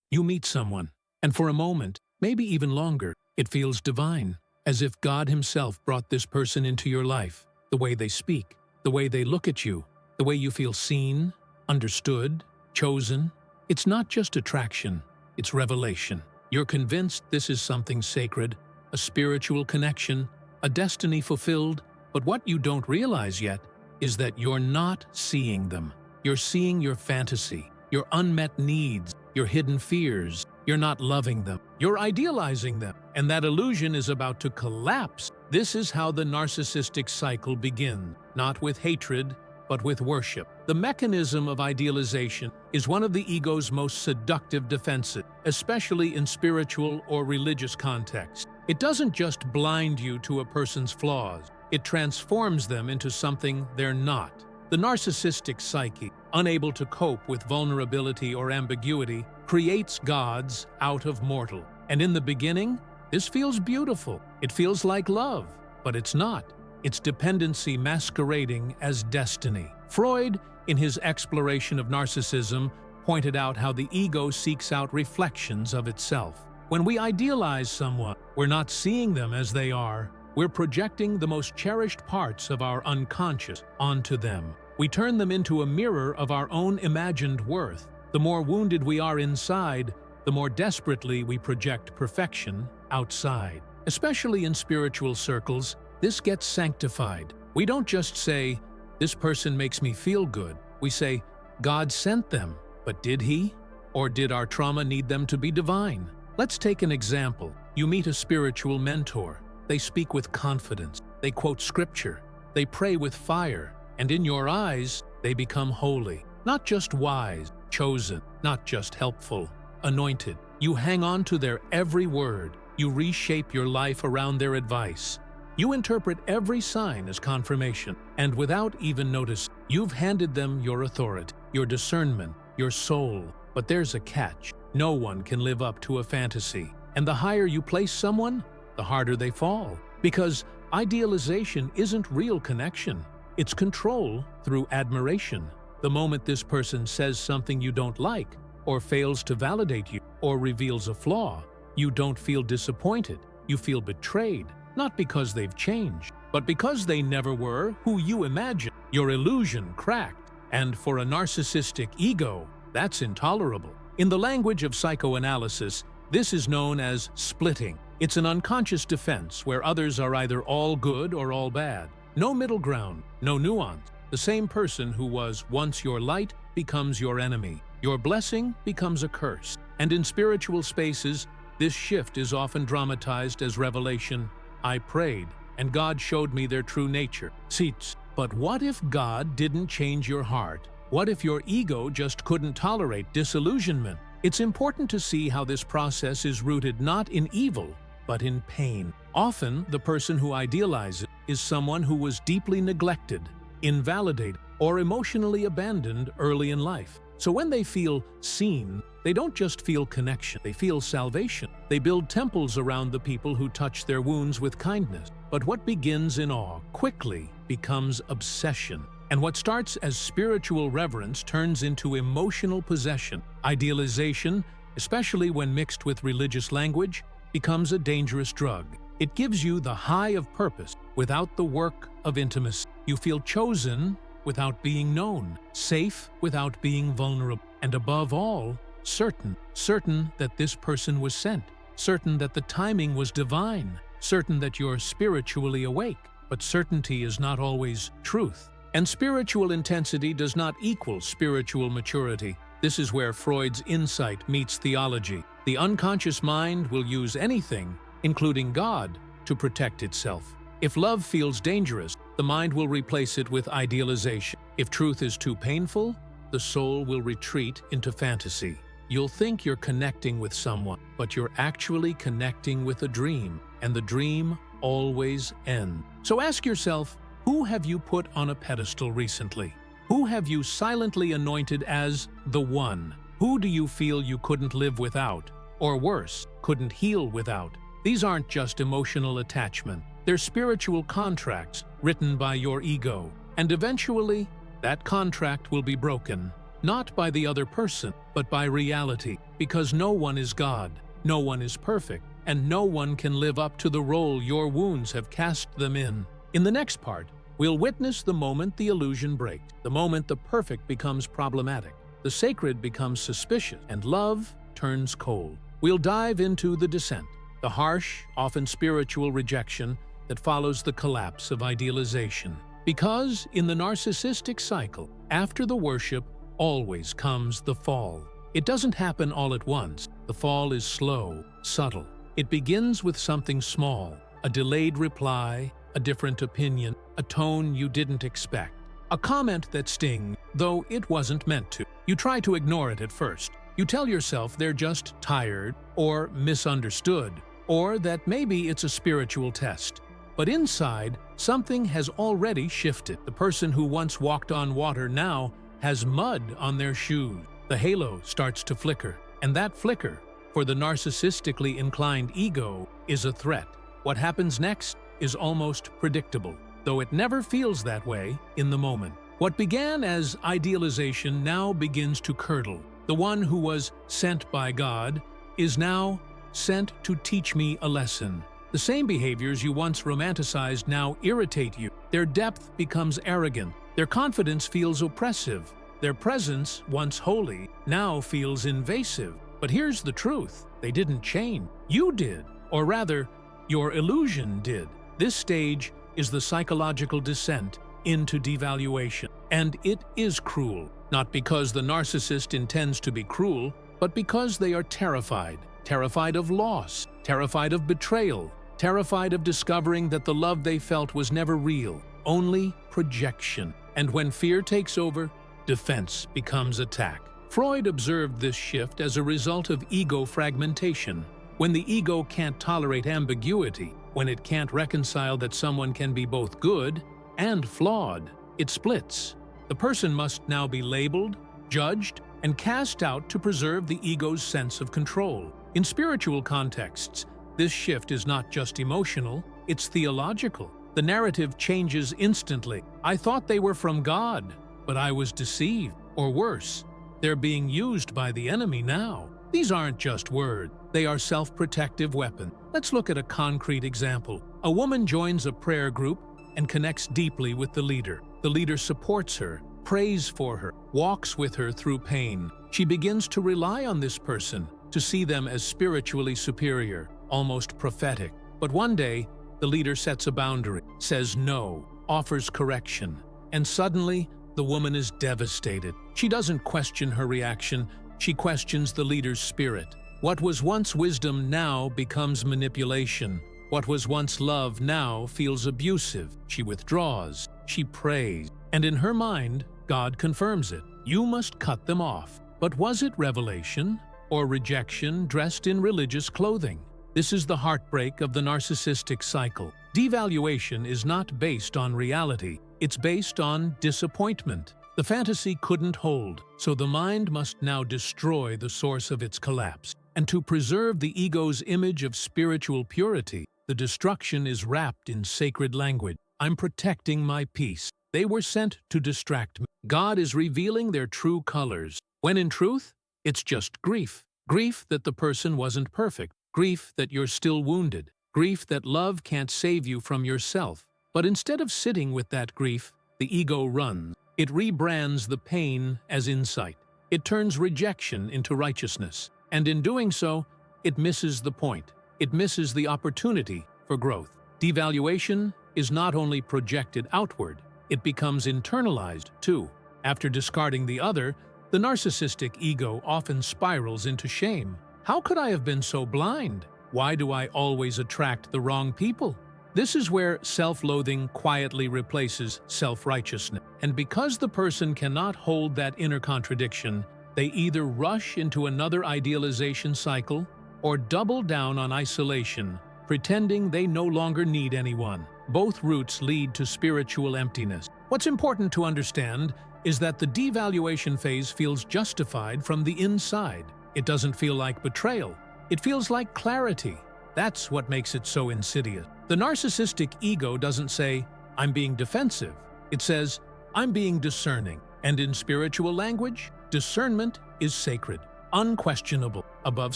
You meet someone, and for a moment, maybe even longer, it feels divine, as if God Himself brought this person into your life. The way they speak, the way they look at you, the way you feel seen, understood, chosen. It's not just attraction, it's revelation. You're convinced this is something sacred, a spiritual connection, a destiny fulfilled, but what you don't realize yet is that you're not seeing them. You're seeing your fantasy, your unmet needs, your hidden fears. You're not loving them. You're idealizing them, and that illusion is about to collapse. This is how the narcissistic cycle begins, not with hatred, but with worship. The mechanism of idealization is one of the ego's most seductive defenses, especially in spiritual or religious contexts. It doesn't just blind you to a person's flaws, it transforms them into something they're not. The narcissistic psyche, unable to cope with vulnerability or ambiguity, creates gods out of mortal. And in the beginning, this feels beautiful. It feels like love, but it's not. It's dependency masquerading as destiny. Freud, in his exploration of narcissism, pointed out how the ego seeks out reflections of itself. When we idealize someone, we're not seeing them as they are. We're projecting the most cherished parts of our unconscious onto them. We turn them into a mirror of our own imagined worth. The more wounded we are inside, the more desperately we project perfection outside. Especially in spiritual circles, this gets sanctified. We don't just say, "This person makes me feel good." We say, "God sent them." But did He? Or did our trauma need them to be divine? Let's take an example. You meet a spiritual mentor. They speak with confidence. They quote scripture. They pray with fire. And in your eyes, they become holy. Not just wise, chosen, not just helpful, anointed. You hang on to their every word. You reshape your life around their advice. You interpret every sign as confirmation, and without even notice, you've handed them your authority, your discernment, your soul. But there's a catch. No one can live up to a fantasy. And the higher you place someone, the harder they fall. Because idealization isn't real connection. It's control through admiration. The moment this person says something you don't like, or fails to validate you, or reveals a flaw, you don't feel disappointed. You feel betrayed. Not because they've changed, but because they never were who you imagined. Your illusion cracked. And for a narcissistic ego, that's intolerable. In the language of psychoanalysis, this is known as splitting. It's an unconscious defense where others are either all good or all bad. No middle ground, no nuance. The same person who was once your light becomes your enemy. Your blessing becomes a curse. And in spiritual spaces, this shift is often dramatized as revelation. I prayed, and God showed me their true nature. Seats. But what if God didn't change your heart? What if your ego just couldn't tolerate disillusionment? It's important to see how this process is rooted not in evil, but in pain. Often, the person who idealizes is someone who was deeply neglected, invalidated, or emotionally abandoned early in life. So when they feel seen, they don't just feel connection, they feel salvation. They build temples around the people who touch their wounds with kindness. But what begins in awe quickly becomes obsession. And what starts as spiritual reverence turns into emotional possession. Idealization, especially when mixed with religious language, becomes a dangerous drug. It gives you the high of purpose without the work of intimacy. You feel chosen without being known, safe without being vulnerable, and above all, certain that this person was sent, certain that the timing was divine, certain that you're spiritually awake. But certainty is not always truth. And spiritual intensity does not equal spiritual maturity. This is where Freud's insight meets theology. The unconscious mind will use anything, including God, to protect itself. If love feels dangerous, the mind will replace it with idealization. If truth is too painful, the soul will retreat into fantasy. You'll think you're connecting with someone, but you're actually connecting with a dream, and the dream always ends. So ask yourself, who have you put on a pedestal recently? Who have you silently anointed as the one? Who do you feel you couldn't live without? Or worse, couldn't heal without? These aren't just emotional attachment. They're spiritual contracts written by your ego. And eventually, that contract will be broken. not by the other person, but by reality, because no one is God, no one is perfect, and no one can live up to the role your wounds have cast them in. In the next part, we'll witness the moment the illusion breaks, the moment the perfect becomes problematic, the sacred becomes suspicious, and love turns cold. We'll dive into the descent, the harsh, often spiritual rejection that follows the collapse of idealization. Because in the narcissistic cycle, after the worship always comes the fall. It doesn't happen all at once. The fall is slow, subtle. It begins with something small, a delayed reply, a different opinion, a tone you didn't expect. A comment that stings, though it wasn't meant to. You try to ignore it at first. You tell yourself they're just tired or misunderstood, or that maybe it's a spiritual test. But inside, something has already shifted. The person who once walked on water now has mud on their shoes. The halo starts to flicker, and that flicker, for the narcissistically inclined ego, is a threat. What happens next is almost predictable, though it never feels that way in the moment. What began as idealization now begins to curdle. The one who was sent by God is now sent to teach me a lesson. The same behaviors you once romanticized now irritate you. Their depth becomes arrogant. Their confidence feels oppressive. Their presence, once holy, now feels invasive. But here's the truth. They didn't change. You did. Or rather, your illusion did. This stage is the psychological descent into devaluation. And it is cruel. Not because the narcissist intends to be cruel, but because they are terrified. Terrified of loss. Terrified of betrayal. Terrified of discovering that the love they felt was never real, only projection. And when fear takes over, defense becomes attack. Freud observed this shift as a result of ego fragmentation. When the ego can't tolerate ambiguity, when it can't reconcile that someone can be both good and flawed, it splits. The person must now be labeled, judged, and cast out to preserve the ego's sense of control. In spiritual contexts, this shift is not just emotional, it's theological. The narrative changes instantly. I thought they were from God, but I was deceived. Or worse, they're being used by the enemy now. These aren't just words, they are self-protective weapons. Let's look at a concrete example. A woman joins a prayer group and connects deeply with the leader. The leader supports her, prays for her, walks with her through pain. She begins to rely on this person, to see them as spiritually superior, almost prophetic. But one day, the leader sets a boundary, says no, offers correction, and suddenly, the woman is devastated. She doesn't question her reaction, she questions the leader's spirit. What was once wisdom now becomes manipulation. What was once love now feels abusive. She withdraws, she prays, and in her mind, God confirms it. You must cut them off. But was it revelation or rejection dressed in religious clothing? This is the heartbreak of the narcissistic cycle. Devaluation is not based on reality, it's based on disappointment. The fantasy couldn't hold, so the mind must now destroy the source of its collapse. And to preserve the ego's image of spiritual purity, the destruction is wrapped in sacred language. I'm protecting my peace. They were sent to distract me. God is revealing their true colors, when in truth, it's just grief. Grief that the person wasn't perfect. Grief that you're still wounded. Grief that love can't save you from yourself. But instead of sitting with that grief, the ego runs. It rebrands the pain as insight. It turns rejection into righteousness. And in doing so, it misses the point. It misses the opportunity for growth. Devaluation is not only projected outward, it becomes internalized too. After discarding the other, the narcissistic ego often spirals into shame. How could I have been so blind? Why do I always attract the wrong people? This is where self-loathing quietly replaces self-righteousness. And because the person cannot hold that inner contradiction, they either rush into another idealization cycle or double down on isolation, pretending they no longer need anyone. Both routes lead to spiritual emptiness. What's important to understand is that the devaluation phase feels justified from the inside. It doesn't feel like betrayal. It feels like clarity. That's what makes it so insidious. The narcissistic ego doesn't say, I'm being defensive. It says, I'm being discerning. And in spiritual language, discernment is sacred, unquestionable, above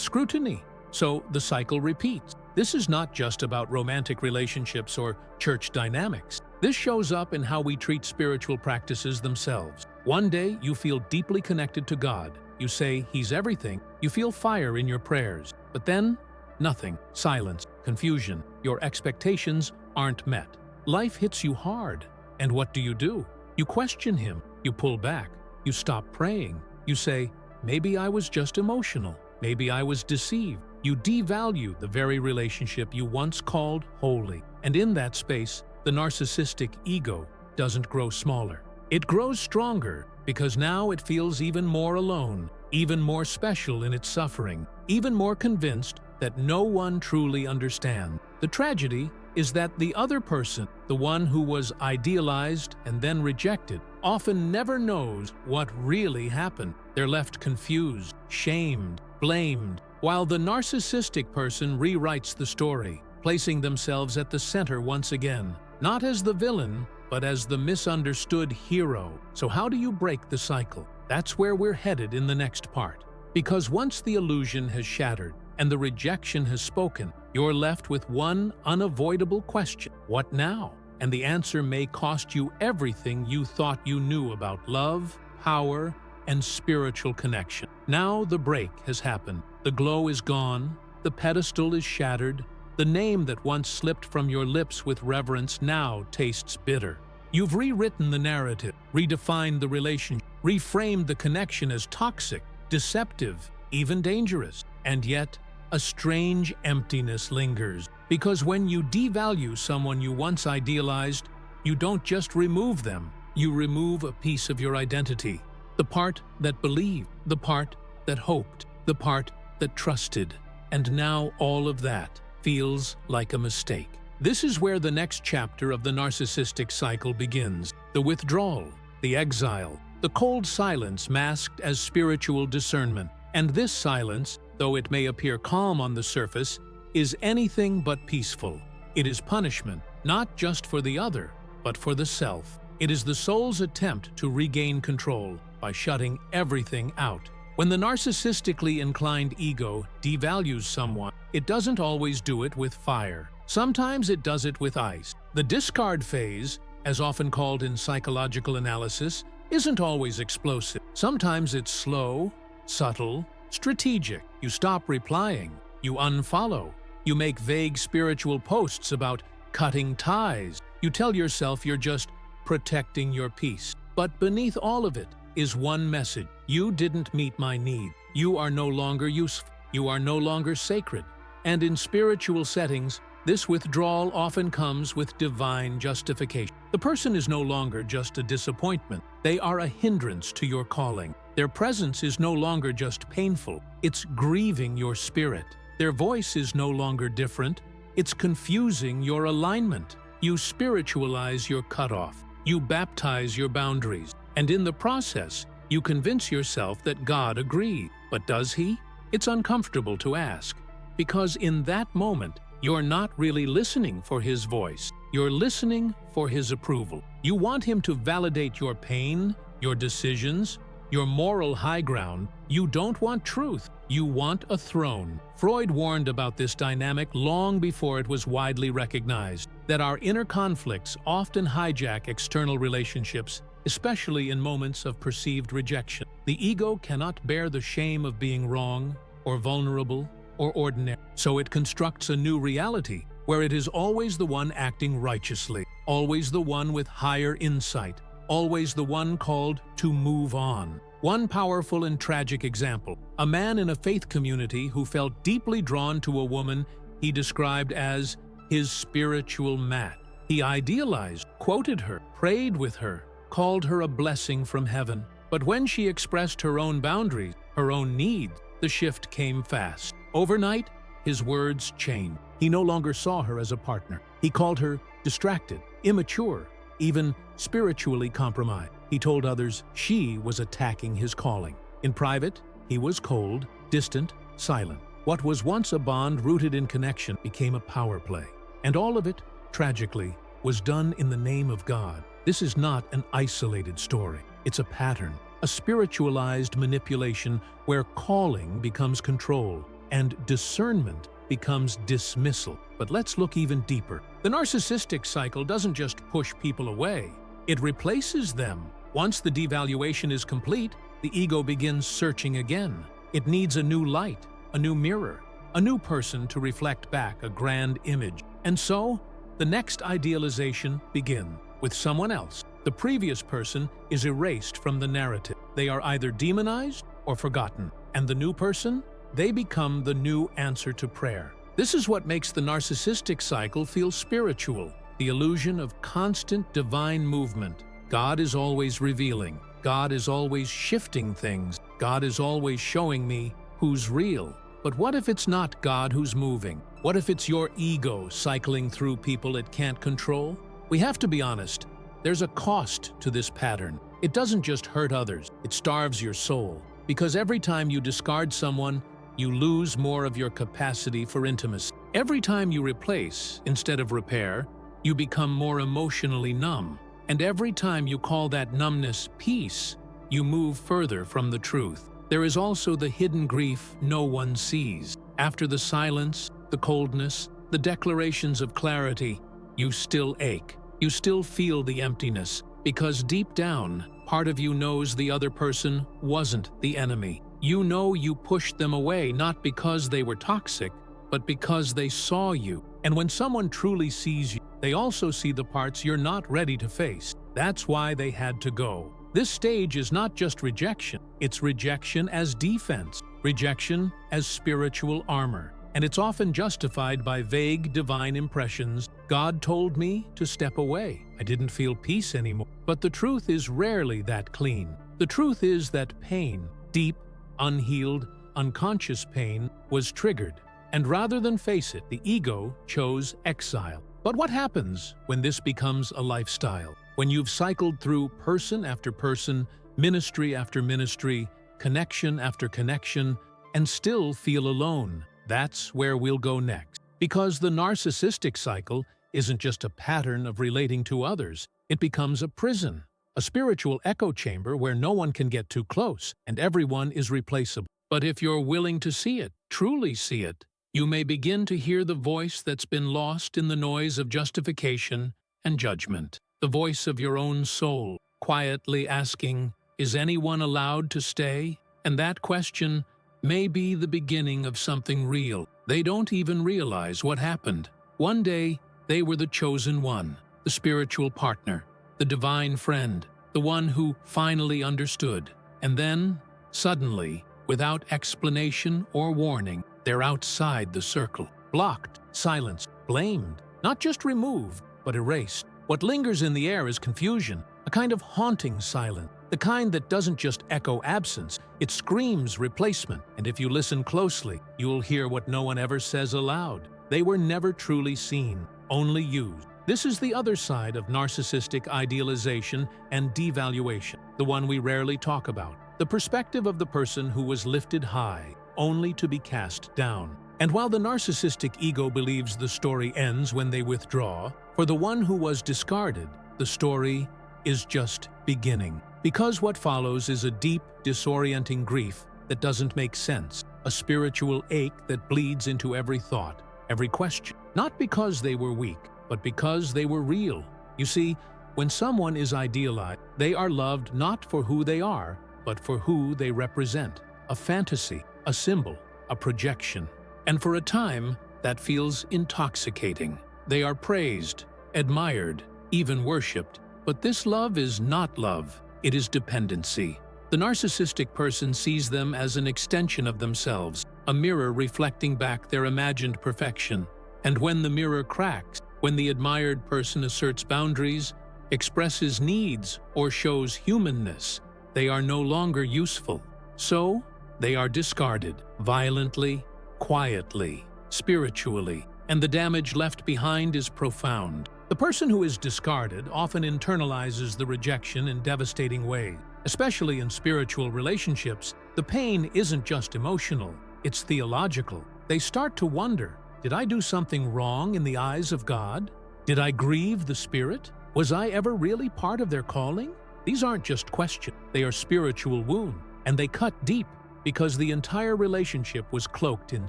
scrutiny. So the cycle repeats. This is not just about romantic relationships or church dynamics. This shows up in how we treat spiritual practices themselves. One day, you feel deeply connected to God. You say He's everything. You feel fire in your prayers. But then, nothing. Silence, confusion. Your expectations aren't met. Life hits you hard. And what do? You question Him. You pull back. You stop praying. You say, maybe I was just emotional. Maybe I was deceived. You devalue the very relationship you once called holy. And in that space, the narcissistic ego doesn't grow smaller. It grows stronger because now it feels even more alone, even more special in its suffering, even more convinced that no one truly understands. The tragedy is that the other person, the one who was idealized and then rejected, often never knows what really happened. They're left confused, shamed, blamed, while the narcissistic person rewrites the story, placing themselves at the center once again, not as the villain, but as the misunderstood hero. So how do you break the cycle? That's where we're headed in the next part. Because once the illusion has shattered and the rejection has spoken, you're left with one unavoidable question: what now? And the answer may cost you everything you thought you knew about love, power, and spiritual connection. Now the break has happened. The glow is gone. The pedestal is shattered. The name that once slipped from your lips with reverence now tastes bitter. You've rewritten the narrative, redefined the relationship, reframed the connection as toxic, deceptive, even dangerous. And yet, a strange emptiness lingers. Because when you devalue someone you once idealized, you don't just remove them, you remove a piece of your identity. The part that believed, the part that hoped, the part that trusted. And now all of that feels like a mistake. This is where the next chapter of the narcissistic cycle begins. The withdrawal, the exile, the cold silence masked as spiritual discernment. And this silence, though it may appear calm on the surface, is anything but peaceful. It is punishment, not just for the other, but for the self. It is the soul's attempt to regain control by shutting everything out. When the narcissistically inclined ego devalues someone, it doesn't always do it with fire. Sometimes it does it with ice. The discard phase, as often called in psychological analysis, isn't always explosive. Sometimes it's slow, subtle, strategic. You stop replying. You unfollow. You make vague spiritual posts about cutting ties. You tell yourself you're just protecting your peace. But beneath all of it is one message: you didn't meet my need. You are no longer useful. You are no longer sacred. And in spiritual settings, this withdrawal often comes with divine justification. The person is no longer just a disappointment. They are a hindrance to your calling. Their presence is no longer just painful. It's grieving your spirit. Their voice is no longer different. It's confusing your alignment. You spiritualize your cutoff. You baptize your boundaries. And in the process, you convince yourself that God agreed. But does He? It's uncomfortable to ask. Because in that moment, you're not really listening for His voice. You're listening for His approval. You want Him to validate your pain, your decisions, your moral high ground. You don't want truth. You want a throne. Freud warned about this dynamic long before it was widely recognized, that our inner conflicts often hijack external relationships, especially in moments of perceived rejection. The ego cannot bear the shame of being wrong, or vulnerable, or ordinary. So it constructs a new reality, where it is always the one acting righteously, always the one with higher insight, always the one called to move on. One powerful and tragic example: a man in a faith community who felt deeply drawn to a woman he described as his spiritual match. He idealized, quoted her, prayed with her, called her a blessing from heaven. But when she expressed her own boundaries, her own needs, the shift came fast. Overnight, his words changed. He no longer saw her as a partner. He called her distracted, immature, even spiritually compromised. He told others she was attacking his calling. In private, he was cold, distant, silent. What was once a bond rooted in connection became a power play. And all of it, tragically, was done in the name of God. This is not an isolated story. It's a pattern, a spiritualized manipulation where calling becomes control and discernment becomes dismissal. But let's look even deeper. The narcissistic cycle doesn't just push people away, it replaces them. Once the devaluation is complete, the ego begins searching again. It needs a new light, a new mirror, a new person to reflect back a grand image. And so, the next idealization begins with someone else. The previous person is erased from the narrative. They are either demonized or forgotten. And the new person? They become the new answer to prayer. This is what makes the narcissistic cycle feel spiritual, the illusion of constant divine movement. God is always revealing. God is always shifting things. God is always showing me who's real. But what if it's not God who's moving? What if it's your ego cycling through people it can't control? We have to be honest. There's a cost to this pattern. It doesn't just hurt others, it starves your soul. Because every time you discard someone, you lose more of your capacity for intimacy. Every time you replace instead of repair, you become more emotionally numb. And every time you call that numbness peace, you move further from the truth. There is also the hidden grief no one sees. After the silence, the coldness, the declarations of clarity, you still ache. You still feel the emptiness, because deep down, part of you knows the other person wasn't the enemy. You know you pushed them away not because they were toxic, but because they saw you. And when someone truly sees you, they also see the parts you're not ready to face. That's why they had to go. This stage is not just rejection, it's rejection as defense, rejection as spiritual armor. And it's often justified by vague divine impressions. God told me to step away. I didn't feel peace anymore. But the truth is rarely that clean. The truth is that pain, deep, unhealed, unconscious pain, was triggered. And rather than face it, the ego chose exile. But what happens when this becomes a lifestyle? When you've cycled through person after person, ministry after ministry, connection after connection, and still feel alone? That's where we'll go next. Because the narcissistic cycle isn't just a pattern of relating to others, it becomes a prison, a spiritual echo chamber where no one can get too close and everyone is replaceable. But if you're willing to see it, truly see it, you may begin to hear the voice that's been lost in the noise of justification and judgment. The voice of your own soul, quietly asking, is anyone allowed to stay? And that question may be the beginning of something real. They don't even realize what happened. One day, they were the chosen one, the spiritual partner, the divine friend, the one who finally understood. And then, suddenly, without explanation or warning, they're outside the circle, blocked, silenced, blamed, not just removed, but erased. What lingers in the air is confusion, a kind of haunting silence, the kind that doesn't just echo absence, it screams replacement. And if you listen closely, you'll hear what no one ever says aloud. They were never truly seen, only used. This is the other side of narcissistic idealization and devaluation, the one we rarely talk about. The perspective of the person who was lifted high, only to be cast down. And while the narcissistic ego believes the story ends when they withdraw, for the one who was discarded, the story is just beginning. Because what follows is a deep, disorienting grief that doesn't make sense, a spiritual ache that bleeds into every thought, every question. Not because they were weak, but because they were real. You see, when someone is idealized, they are loved not for who they are, but for who they represent. A fantasy, a symbol, a projection. And for a time, that feels intoxicating. They are praised, admired, even worshipped. But this love is not love. It is dependency. The narcissistic person sees them as an extension of themselves, a mirror reflecting back their imagined perfection. And when the mirror cracks, when the admired person asserts boundaries, expresses needs, or shows humanness, they are no longer useful. So, they are discarded, violently, quietly, spiritually, and the damage left behind is profound. The person who is discarded often internalizes the rejection in devastating ways. Especially in spiritual relationships, the pain isn't just emotional, it's theological. They start to wonder, did I do something wrong in the eyes of God? Did I grieve the Spirit? Was I ever really part of their calling? These aren't just questions, they are spiritual wounds, and they cut deep because the entire relationship was cloaked in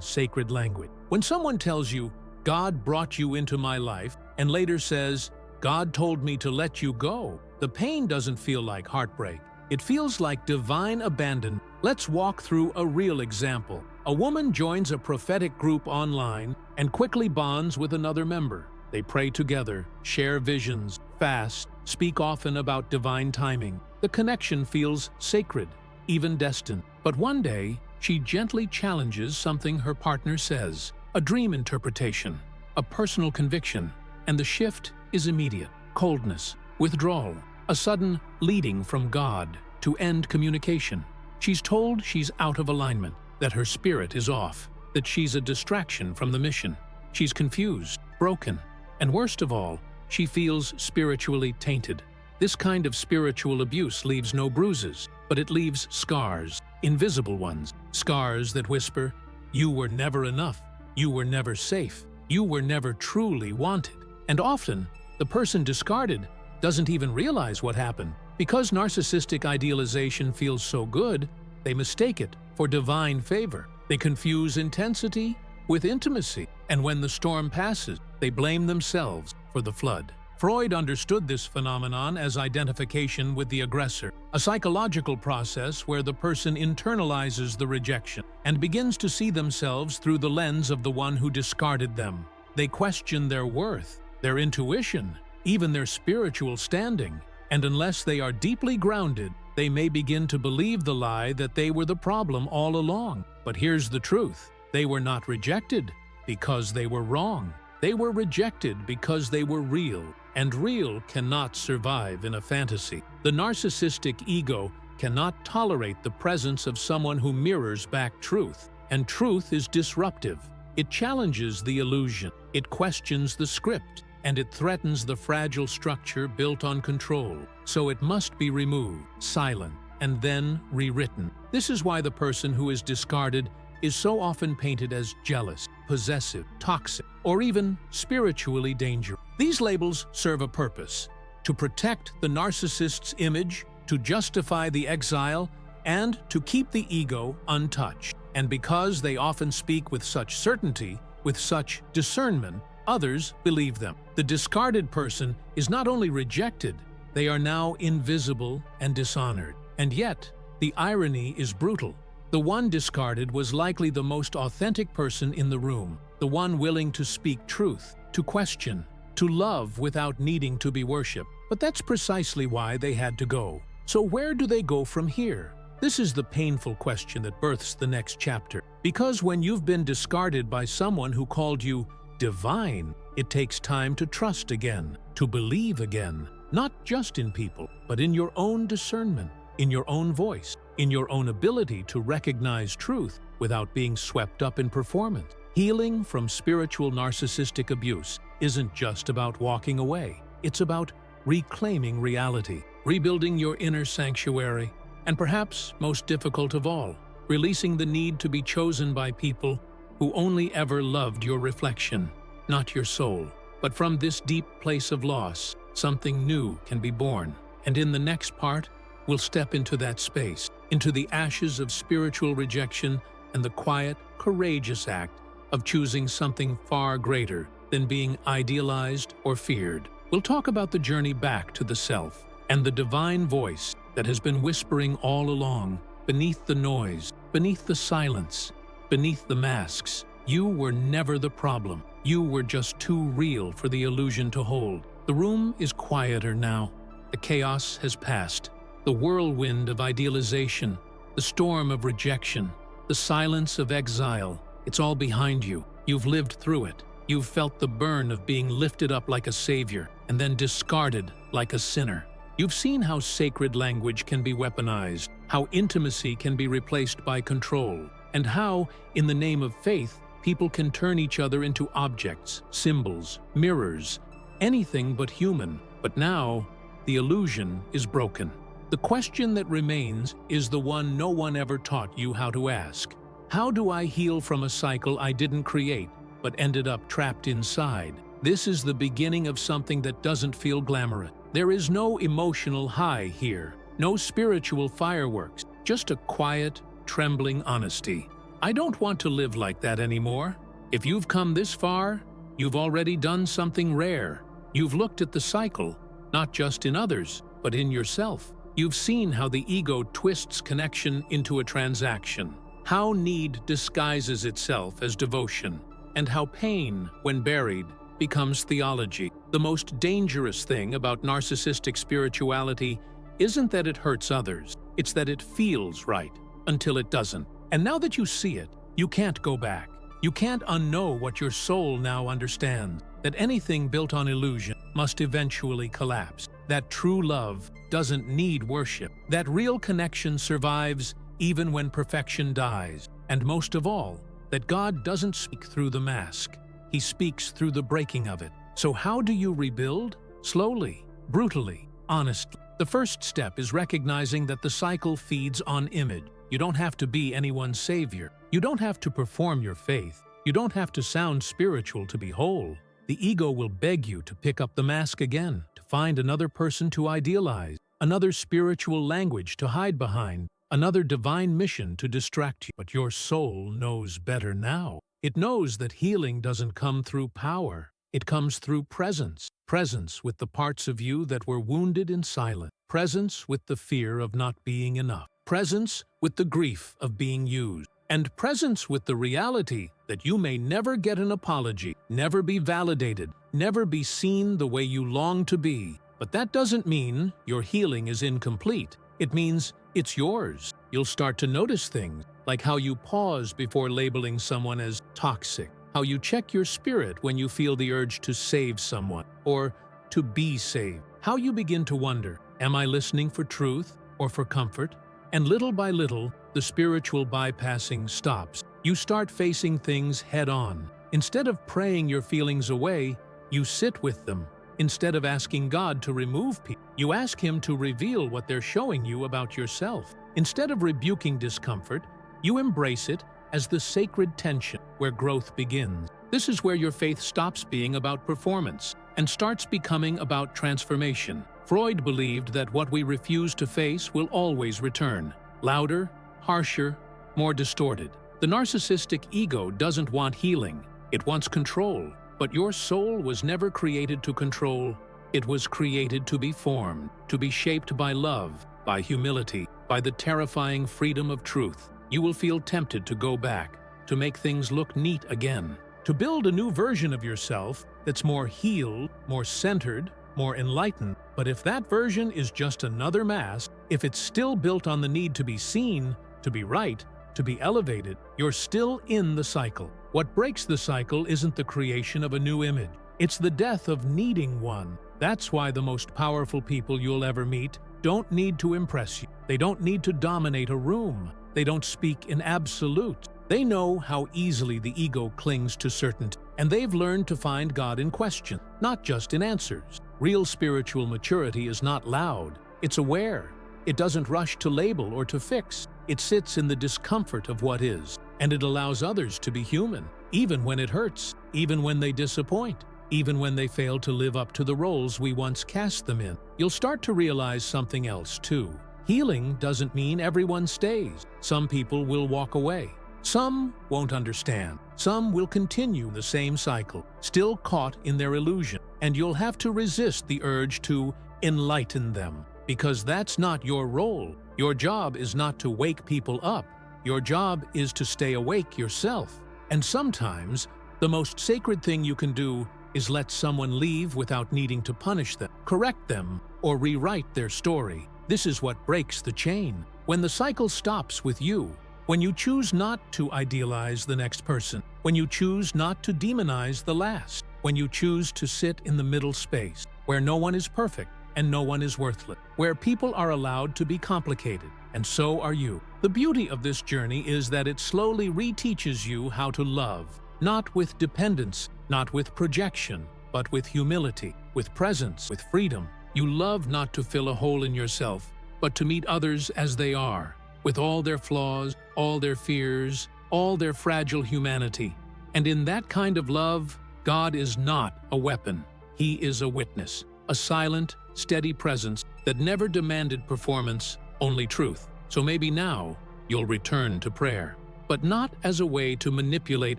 sacred language. When someone tells you, "God brought you into my life," and later says, "God told me to let you go," the pain doesn't feel like heartbreak. It feels like divine abandonment. Let's walk through a real example. A woman joins a prophetic group online and quickly bonds with another member. They pray together, share visions, fast, speak often about divine timing. The connection feels sacred, even destined. But one day, she gently challenges something her partner says, a dream interpretation, a personal conviction, and the shift is immediate. Coldness, withdrawal, a sudden leading from God to end communication. She's told she's out of alignment, that her spirit is off, that she's a distraction from the mission. She's confused, broken, and worst of all, she feels spiritually tainted. This kind of spiritual abuse leaves no bruises, but it leaves scars, invisible ones, scars that whisper, "You were never enough, you were never safe, you were never truly wanted." And often, the person discarded doesn't even realize what happened. Because narcissistic idealization feels so good, they mistake it for divine favor. They confuse intensity with intimacy, and when the storm passes, they blame themselves for the flood. Freud understood this phenomenon as identification with the aggressor, a psychological process where the person internalizes the rejection and begins to see themselves through the lens of the one who discarded them. They question their worth, their intuition, even their spiritual standing, and unless they are deeply grounded, they may begin to believe the lie that they were the problem all along. But here's the truth. They were not rejected because they were wrong. They were rejected because they were real, and real cannot survive in a fantasy. The narcissistic ego cannot tolerate the presence of someone who mirrors back truth, and truth is disruptive. It challenges the illusion, it questions the script, and it threatens the fragile structure built on control. So it must be removed, silent, and then rewritten. This is why the person who is discarded is so often painted as jealous, possessive, toxic, or even spiritually dangerous. These labels serve a purpose: to protect the narcissist's image, to justify the exile, and to keep the ego untouched. And because they often speak with such certainty, with such discernment, others believe them. The discarded person is not only rejected, they are now invisible and dishonored. And yet, the irony is brutal. The one discarded was likely the most authentic person in the room, the one willing to speak truth, to question, to love without needing to be worshipped. But that's precisely why they had to go. So where do they go from here? This is the painful question that births the next chapter. Because when you've been discarded by someone who called you divine, it takes time to trust again, to believe again, not just in people, but in your own discernment, in your own voice, in your own ability to recognize truth without being swept up in performance. Healing from spiritual narcissistic abuse isn't just about walking away. It's about reclaiming reality, rebuilding your inner sanctuary, and perhaps most difficult of all, releasing the need to be chosen by people who only ever loved your reflection, not your soul. But from this deep place of loss, something new can be born. And in the next part, we'll step into that space, into the ashes of spiritual rejection and the quiet, courageous act of choosing something far greater than being idealized or feared. We'll talk about the journey back to the self and the divine voice that has been whispering all along, beneath the noise, beneath the silence, beneath the masks. You were never the problem. You were just too real for the illusion to hold. The room is quieter now. The chaos has passed. The whirlwind of idealization, the storm of rejection, the silence of exile, it's all behind you. You've lived through it. You've felt the burn of being lifted up like a savior and then discarded like a sinner. You've seen how sacred language can be weaponized, how intimacy can be replaced by control, and how, in the name of faith, people can turn each other into objects, symbols, mirrors, anything but human. But now, the illusion is broken. The question that remains is the one no one ever taught you how to ask. How do I heal from a cycle I didn't create, but ended up trapped inside? This is the beginning of something that doesn't feel glamorous, There is no emotional high here, no spiritual fireworks, just a quiet, trembling honesty. I don't want to live like that anymore. If you've come this far, you've already done something rare. You've looked at the cycle, not just in others, but in yourself. You've seen how the ego twists connection into a transaction, how need disguises itself as devotion, and how pain, when buried, becomes theology. The most dangerous thing about narcissistic spirituality isn't that it hurts others, it's that it feels right until it doesn't. And now that you see it, you can't go back. You can't unknow what your soul now understands, that anything built on illusion must eventually collapse, that true love doesn't need worship, that real connection survives even when perfection dies, and most of all, that God doesn't speak through the mask. He speaks through the breaking of it. So how do you rebuild? Slowly, brutally, honestly. The first step is recognizing that the cycle feeds on image. You don't have to be anyone's savior. You don't have to perform your faith. You don't have to sound spiritual to be whole. The ego will beg you to pick up the mask again, to find another person to idealize, another spiritual language to hide behind, another divine mission to distract you. But your soul knows better now. It knows that healing doesn't come through power. It comes through presence. Presence with the parts of you that were wounded in silence. Presence with the fear of not being enough. Presence with the grief of being used. And presence with the reality that you may never get an apology, never be validated, never be seen the way you long to be. But that doesn't mean your healing is incomplete. It means it's yours. You'll start to notice things, like how you pause before labeling someone as toxic, how you check your spirit when you feel the urge to save someone, or to be saved, how you begin to wonder, am I listening for truth or for comfort? And little by little, the spiritual bypassing stops. You start facing things head-on. Instead of praying your feelings away, you sit with them. Instead of asking God to remove people, you ask Him to reveal what they're showing you about yourself. Instead of rebuking discomfort, you embrace it as the sacred tension where growth begins. This is where your faith stops being about performance and starts becoming about transformation. Freud believed that what we refuse to face will always return, louder, harsher, more distorted. The narcissistic ego doesn't want healing, it wants control. But your soul was never created to control. It was created to be formed, to be shaped by love, by humility, by the terrifying freedom of truth. You will feel tempted to go back, to make things look neat again, to build a new version of yourself that's more healed, more centered, more enlightened. But if that version is just another mask, if it's still built on the need to be seen, to be right, to be elevated, you're still in the cycle. What breaks the cycle isn't the creation of a new image. It's the death of needing one. That's why the most powerful people you'll ever meet don't need to impress you. They don't need to dominate a room. They don't speak in absolutes. They know how easily the ego clings to certainty, and they've learned to find God in question, not just in answers. Real spiritual maturity is not loud. It's aware. It doesn't rush to label or to fix. It sits in the discomfort of what is, and it allows others to be human, even when it hurts, even when they disappoint, even when they fail to live up to the roles we once cast them in. You'll start to realize something else, too. Healing doesn't mean everyone stays. Some people will walk away. Some won't understand. Some will continue the same cycle, still caught in their illusion. And you'll have to resist the urge to enlighten them, because that's not your role. Your job is not to wake people up. Your job is to stay awake yourself. And sometimes, the most sacred thing you can do is let someone leave without needing to punish them, correct them, or rewrite their story. This is what breaks the chain. When the cycle stops with you, when you choose not to idealize the next person, when you choose not to demonize the last, when you choose to sit in the middle space, where no one is perfect and no one is worthless, where people are allowed to be complicated, and so are you. The beauty of this journey is that it slowly reteaches you how to love, not with dependence, not with projection, but with humility, with presence, with freedom. You love not to fill a hole in yourself, but to meet others as they are, with all their flaws, all their fears, all their fragile humanity. And in that kind of love, God is not a weapon. He is a witness, a silent, steady presence that never demanded performance, only truth. So maybe now you'll return to prayer, but not as a way to manipulate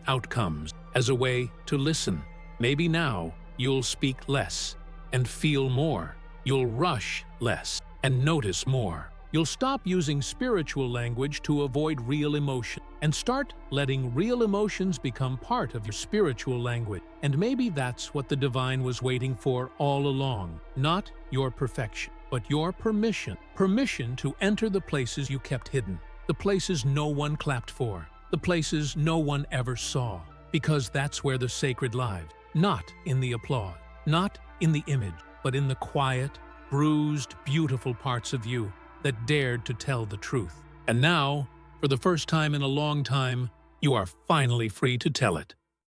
outcomes, as a way to listen. Maybe now you'll speak less and feel more. You'll rush less and notice more. You'll stop using spiritual language to avoid real emotion and start letting real emotions become part of your spiritual language. And maybe that's what the divine was waiting for all along. Not your perfection, but your permission. Permission to enter the places you kept hidden, the places no one clapped for, the places no one ever saw. Because that's where the sacred lives, not in the applause, not in the image, but in the quiet, bruised, beautiful parts of you that dared to tell the truth. And now, for the first time in a long time, you are finally free to tell it.